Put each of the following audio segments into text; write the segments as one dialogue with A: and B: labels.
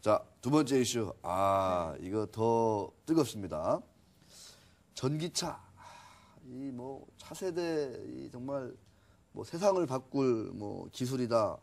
A: 자, 두 번째 이슈. 이거 더 뜨겁습니다. 전기차. 이 뭐 차세대 이 정말 뭐 세상을 바꿀 뭐 기술이다,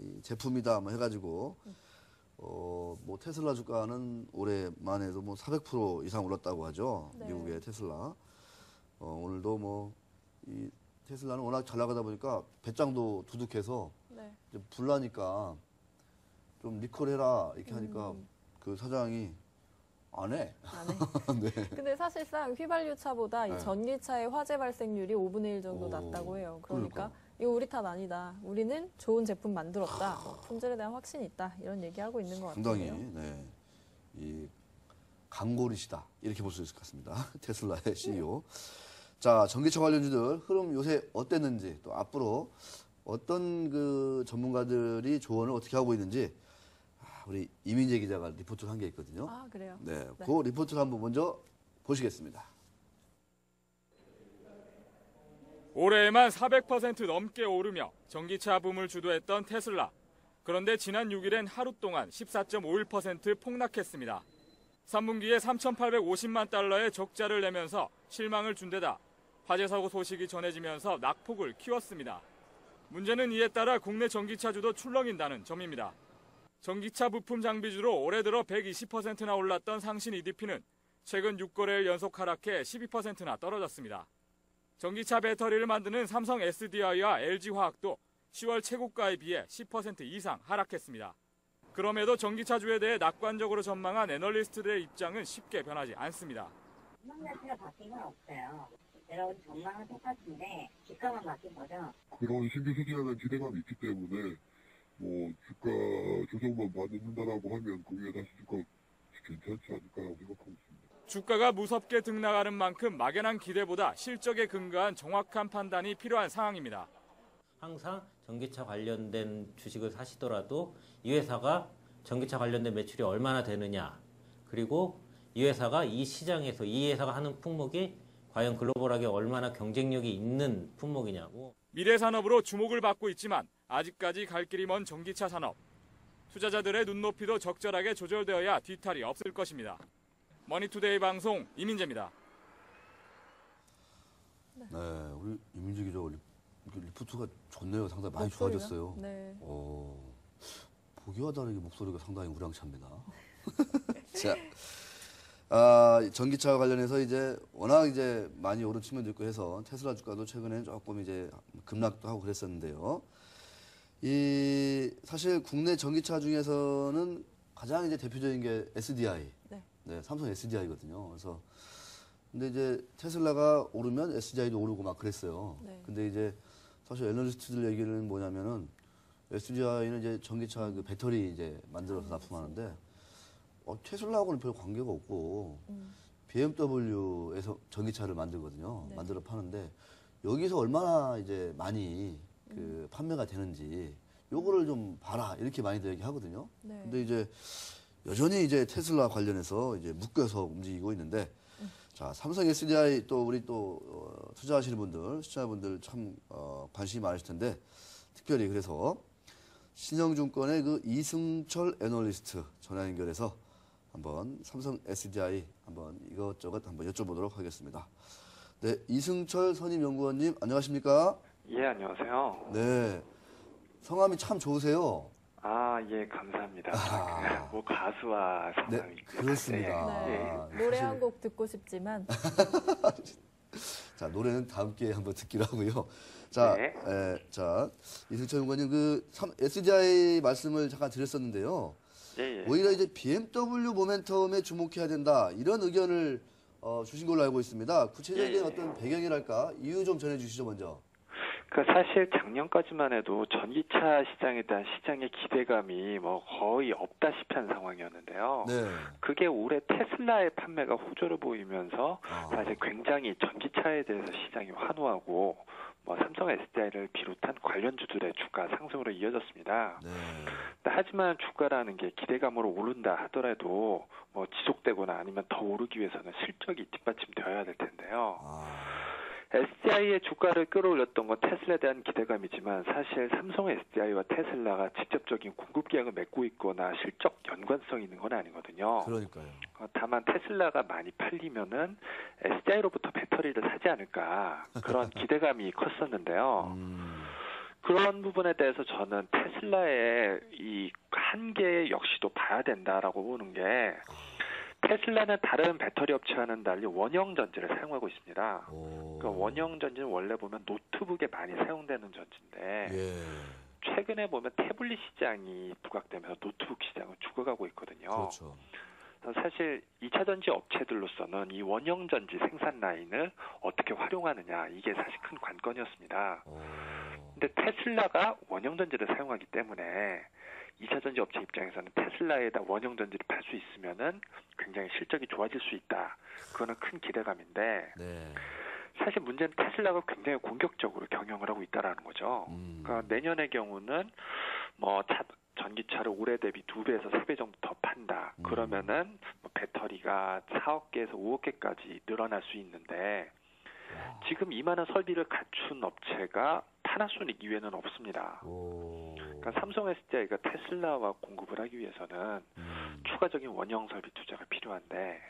A: 이 제품이다 뭐 해가지고 뭐 테슬라 주가는 올해 만에도 뭐 400% 이상 올랐다고 하죠.
B: 네.
A: 미국의 테슬라. 오늘도 뭐 이 테슬라는 워낙 잘 나가다 보니까 배짱도 두둑해서
B: 네.
A: 이제 불나니까 좀 리콜해라 이렇게 하니까 그 사장이 안 해.
B: 안 해.
A: 네.
B: 근데 사실상 휘발유차보다
A: 네.
B: 이 전기차의 화재 발생률이 5분의 1 정도
A: 오,
B: 낮다고 해요. 그러니까
A: 그러니까.
B: 이거 우리 탓 아니다. 우리는 좋은 제품 만들었다. 품질에 대한 확신이 있다. 이런 얘기하고 있는 것
A: 상당히
B: 같아요.
A: 네. 이 강골이시다 이렇게 볼 수 있을 것 같습니다. 테슬라의 CEO. 자, 전기차 관련주들 흐름 요새 어땠는지 또 앞으로 어떤 그 전문가들이 조언을 어떻게 하고 있는지 우리 이민재 기자가 리포트를 한 게 있거든요.
B: 아, 그래요?
A: 네,
B: 네.
A: 그 리포트를 한번 먼저 보시겠습니다.
C: 올해에만 400% 넘게 오르며 전기차 붐을 주도했던 테슬라. 그런데 지난 6일엔 하루 동안 14.51% 폭락했습니다. 3분기에 3,850만 달러의 적자를 내면서 실망을 준 데다 화재 사고 소식이 전해지면서 낙폭을 키웠습니다. 문제는 이에 따라 국내 전기차주도 출렁인다는 점입니다. 전기차 부품 장비주로 올해 들어 120%나 올랐던 상신 EDP는 최근 6거래일 연속 하락해 12%나 떨어졌습니다. 전기차 배터리를 만드는 삼성 SDI와 LG화학도 10월 최고가에 비해 10% 이상 하락했습니다. 그럼에도 전기차주에 대해 낙관적으로 전망한 애널리스트들의 입장은 쉽게 변하지 않습니다.
D: 전망 자체가 바뀐 건 없어요. 여러분 전망은 똑같은데 주가만 바뀐 거죠.
E: 그런 신규 수지에 대한 기대감이 있기 때문에 뭐 주가 조정만 받는다라고 하면 거기에 다시 주가 괜찮지 않을까라고 생각하고 있습니다.
C: 주가가 무섭게 등락하는 만큼 막연한 기대보다 실적에 근거한 정확한 판단이 필요한 상황입니다.
F: 항상 전기차 관련된 주식을 사시더라도 이 회사가 전기차 관련된 매출이 얼마나 되느냐, 그리고 이 회사가 이 시장에서 이 회사가 하는 품목이 과연 글로벌하게 얼마나 경쟁력이 있는 품목이냐고.
C: 미래 산업으로 주목을 받고 있지만 아직까지 갈 길이 먼 전기차 산업. 투자자들의 눈높이도 적절하게 조절되어야 뒤탈이 없을 것입니다. 머니투데이 방송 이민재입니다.
A: 네, 우리 이민재 기자 리포트가 좋네요. 상당히 많이
B: 목소리가?
A: 좋아졌어요.
B: 네.
A: 보기와 다르게 목소리가 상당히 우량차입니다. 자, 전기차 관련해서 이제 워낙 이제 많이 오른 측면도 있고 해서 테슬라 주가도 최근에 조금 이제 급락도 하고 그랬었는데요. 사실 국내 전기차 중에서는 가장 이제 대표적인 게 SDI. 네, 삼성 SDI거든요. 그래서 근데 이제 테슬라가 오르면 SDI도 오르고 막 그랬어요.
B: 네.
A: 근데 이제 사실 애널리스트들 얘기는 뭐냐면은 SDI는 이제 전기차 그 배터리 이제 만들어서 납품하는데 테슬라하고는 별 관계가 없고 BMW에서 전기차를 만들거든요.
B: 네.
A: 만들어 파는데 여기서 얼마나 이제 많이 그 판매가 되는지 요거를 좀 봐라 이렇게 많이들 얘기하거든요.
B: 네.
A: 근데 이제 여전히 이제 테슬라 관련해서 이제 묶여서 움직이고 있는데 자, 삼성 SDI 또 우리 또 투자하시는 분들, 시청자분들 참 관심이 많으실 텐데 특별히 그래서 신영증권의 그 이승철 애널리스트 전화 연결해서 한번 삼성 SDI 한번 이것저것 한번 여쭤보도록 하겠습니다. 네, 이승철 선임연구원님 안녕하십니까?
G: 예, 안녕하세요.
A: 네, 성함이 참 좋으세요.
G: 예, 감사합니다. 뭐 가수와
A: 네,
G: 성함이
A: 그렇습니다.
B: 네. 노래 한 곡 듣고 싶지만
A: 자, 노래는 다음 기회에 한번 듣기로 하고요. 자,
G: 네.
A: 자, 이승철 연구원님 그 SDI 말씀을 잠깐 드렸었는데요.
G: 예.
A: 오히려 이제 BMW 모멘텀에 주목해야 된다 이런 의견을 주신 걸로 알고 있습니다. 구체적인
G: 예.
A: 어떤 배경이랄까 이유 좀 전해주시죠 먼저.
G: 사실 작년까지만 해도 전기차 시장에 대한 시장의 기대감이 뭐 거의 없다시피 한 상황이었는데요.
A: 네.
G: 그게 올해 테슬라의 판매가 호조를 보이면서 사실 굉장히 전기차에 대해서 시장이 환호하고 뭐 삼성 SDI를 비롯한 관련주들의 주가 상승으로 이어졌습니다.
A: 네.
G: 하지만 주가라는 게 기대감으로 오른다 하더라도 뭐 지속되거나 아니면 더 오르기 위해서는 실적이 뒷받침되어야 될 텐데요. SDI의 주가를 끌어올렸던 건 테슬라에 대한 기대감이지만 사실 삼성 SDI와 테슬라가 직접적인 공급 계약을 맺고 있거나 실적 연관성이 있는 건 아니거든요.
A: 그러니까요.
G: 다만 테슬라가 많이 팔리면은 SDI로부터 배터리를 사지 않을까 그런 기대감이 컸었는데요. 그런 부분에 대해서 저는 테슬라의 이 한계 역시도 봐야 된다라고 보는 게 테슬라는 다른 배터리 업체와는 달리 원형 전지를 사용하고 있습니다. 그러니까 원형 전지는 원래 보면 노트북에 많이 사용되는 전지인데
A: 예.
G: 최근에 보면 태블릿 시장이 부각되면서 노트북 시장은 죽어가고 있거든요.
A: 그렇죠.
G: 그래서 사실 2차 전지 업체들로서는 이 원형 전지 생산 라인을 어떻게 활용하느냐 이게 사실 큰 관건이었습니다. 근데 테슬라가 원형 전지를 사용하기 때문에 2차 전지 업체 입장에서는 테슬라에다 원형 전지를 팔 수 있으면은 굉장히 실적이 좋아질 수 있다. 그거는 큰 기대감인데
A: 네.
G: 사실 문제는 테슬라가 굉장히 공격적으로 경영을 하고 있다라는 거죠. 그러니까 내년의 경우는 뭐 전기차를 올해 대비 2배에서 3배 정도 더 판다. 그러면은 뭐 배터리가 4억 개에서 5억 개까지 늘어날 수 있는데 지금 이만한 설비를 갖춘 업체가 파나소닉 이외에는 없습니다. 그러니까 삼성 SDI가 테슬라와 공급을 하기 위해서는 추가적인 원형 설비 투자가 필요한데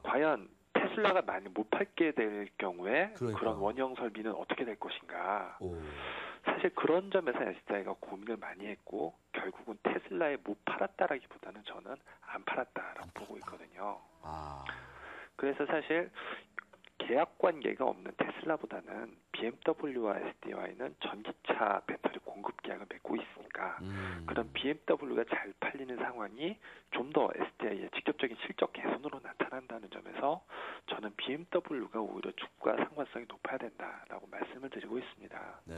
G: 과연 테슬라가 많이 못 팔게 될 경우에 그런 원형 설비는 어떻게 될 것인가. 사실 그런 점에서 SDI가 고민을 많이 했고 결국은 테슬라에 못 팔았다라기보다는 저는 안 팔았다라고 보고 있거든요. 그래서 사실 계약 관계가 없는 테슬라보다는 BMW와 SDI는 전기차 배터리 공급 계약을 맺고 있으니까 그런 BMW가 잘 팔리는 상황이 좀 더 SDI의 직접적인 실적 개선으로 나타난다는 점에서 저는 BMW가 오히려 주가 상관성이 높아야 된다라고 말씀을 드리고 있습니다.
A: 네.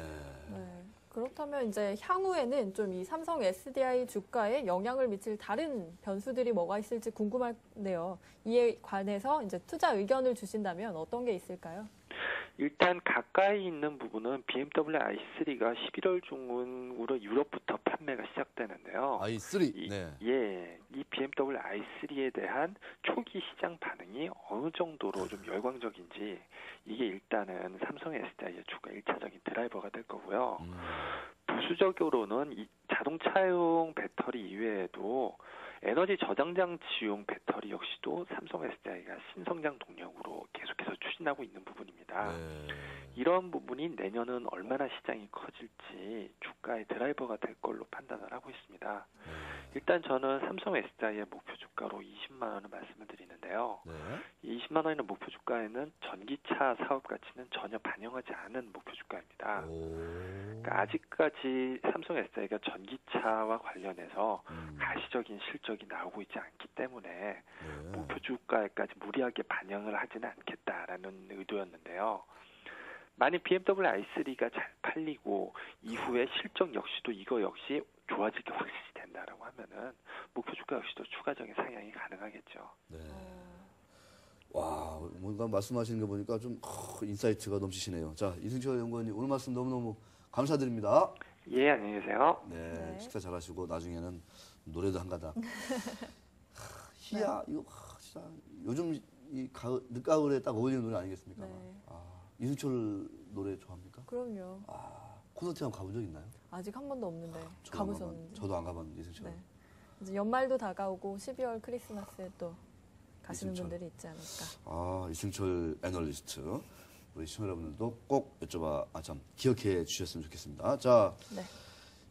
B: 네. 그렇다면 이제 향후에는 좀 이 삼성 SDI 주가에 영향을 미칠 다른 변수들이 뭐가 있을지 궁금한데요. 이에 관해서 이제 투자 의견을 주신다면 어떤 게 있을까요?
G: 일단 가까이 있는 부분은 BMW i3가 11월 중으로 유럽부터 판매가 시작되는데요.
A: i3. 네.
G: 이 BMW i3에 대한 초기 시장 반응이 어느 정도로 좀 열광적인지 이게 일단은 삼성 SDI의 주가 1차적인 드라이버가 될 거고요. 부수적으로는 이 자동차용 배터리 이외에도 에너지 저장 장치용 배터리 역시도 삼성 SDI가 신성장 동력으로 계속해서 추진하고 있는 부분입니다. 이런 부분이 내년은 얼마나 시장이 커질지 주가의 드라이버가 될 걸로 판단을 하고 있습니다. 일단 저는 삼성 SDI의 목표 주가로 20만 원을 말씀을 드리는데요. 이 20만 원의 목표 주가에는 전기차 사업 가치는 전혀 반영하지 않은 목표 주가입니다. 그러니까 아직까지 삼성 SDI가 전기차와 관련해서 가시적인 실적이 나오고 있지 않기 때문에 목표 주가에까지 무리하게 반영을 하지는 않겠다라는 의도였는데요. 만약 BMW i3가 잘 팔리고 이후에 실적 역시도 이거 역시 좋아질 게 확실히 된다라고 하면은 목표 주가 역시도 추가적인 상향이 가능하겠죠.
A: 네. 와, 뭔가 말씀하시는 거 보니까 좀 인사이트가 넘치시네요. 자, 이승철 연구원님 오늘 말씀 너무너무 감사드립니다.
G: 예, 안녕히 계세요.
A: 네, 식사 잘하시고 나중에는 노래도 한 가닥. 희야, 이거 진짜 요즘 이 늦가을에 딱 어울리는 노래 아니겠습니까?
B: 네.
A: 이승철 노래 좋아합니까?
B: 그럼요.
A: 콘서트 한번 가본 적 있나요?
B: 아직 한 번도 없는데
A: 저도
B: 가보셨는지.
A: 저도 안 가봤는데 이승철.
B: 네. 이제 연말도 다가오고 12월 크리스마스에 또 가시는
A: 이승철.
B: 분들이 있지 않을까.
A: 이승철 애널리스트 우리 시청자분들도 꼭 기억해 주셨으면 좋겠습니다. 자,
B: 네.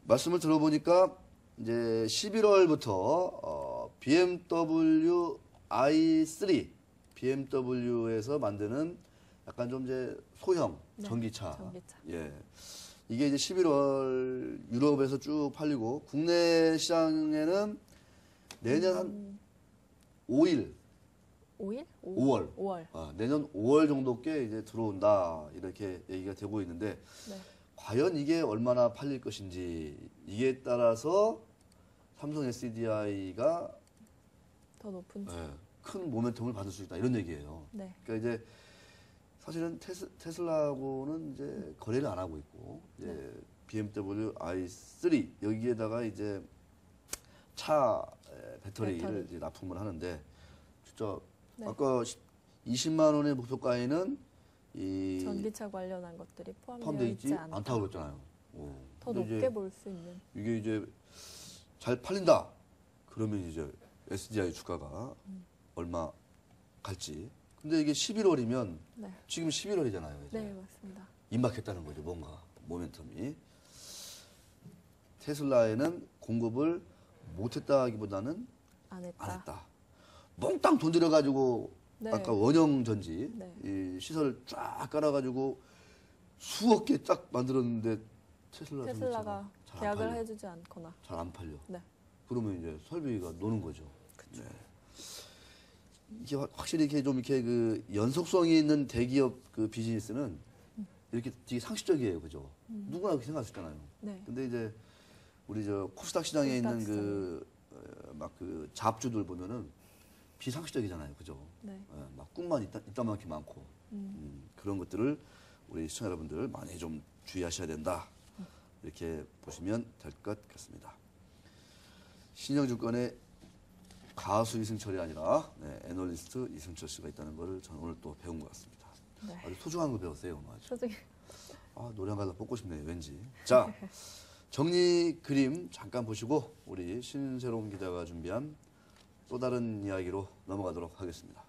A: 말씀을 들어보니까 이제 11월부터 BMW i3 BMW에서 만드는 약간 좀 이제 소형
B: 네,
A: 전기차.
B: 전기차.
A: 예. 이게 이제 11월 유럽에서 쭉 팔리고 국내 시장에는 내년 한 5일
B: 5일?
A: 5월.
B: 5월.
A: 내년 5월 정도께 이제 들어온다 이렇게 얘기가 되고 있는데
B: 네.
A: 과연 이게 얼마나 팔릴 것인지 이에 따라서 삼성 SDI가
B: 더 높은지.
A: 큰 모멘텀을 받을 수 있다 이런 얘기예요.
B: 네.
A: 그러니까 이제 사실은 테슬라하고는 이제 거래를 안 하고 있고 이제 BMW i3 여기에다가 이제 차 배터리를 이제 납품을 하는데 진짜
B: 네.
A: 아까 20만 원의 목표가에는 이
B: 전기차 관련한 것들이 포함되어
A: 포함되어
B: 있지
A: 있지
B: 않다.
A: 않다고 그랬잖아요. 오.
B: 더
A: 근데 이제
B: 높게 볼 수 있는.
A: 이게 이제 잘 팔린다. 그러면 이제 SDI 주가가 얼마 갈지. 근데 이게 11월이면
B: 네.
A: 지금 11월이잖아요. 이제.
B: 네, 맞습니다.
A: 임박했다는 거죠. 뭔가 모멘텀이. 테슬라에는 공급을 못했다기보다는
B: 안 했다.
A: 안 했다. 몽땅 돈 들여가지고
B: 네.
A: 아까 원형 전지
B: 네.
A: 이 시설을 쫙 깔아가지고 수억 개 딱 만들었는데
B: 테슬라가 계약을 해주지 않거나.
A: 잘 안 팔려.
B: 네.
A: 그러면 이제 설비가 노는 거죠. 네. 이게 확실히 이렇게 좀 이렇게 그 연속성이 있는 대기업 그 비즈니스는 이렇게 되게 상식적이에요, 그죠? 누구나 그렇게 생각할 수 있잖아요.
B: 네.
A: 근데 이제 우리 저 코스닥 시장에
B: 코스닥
A: 있는 그 막 그 잡주들 보면은 비상식적이잖아요, 그죠?
B: 네.
A: 막 꿈만 이따만큼 많고 그런 것들을 우리 시청자 여러분들 많이 좀 주의하셔야 된다. 이렇게 보시면 될 것 같습니다. 신영증권의 가수 이승철이 아니라 애널리스트 이승철 씨가 있다는 것을 저는 오늘 또 배운 것 같습니다.
B: 네.
A: 아주 소중한 거 배웠어요, 오늘 아주.
B: 소중히.
A: 아, 노래 한 가사 뽑고 싶네요, 왠지. 자, 정리 그림 잠깐 보시고 우리 신새로운 기자가 준비한 또 다른 이야기로 넘어가도록 하겠습니다.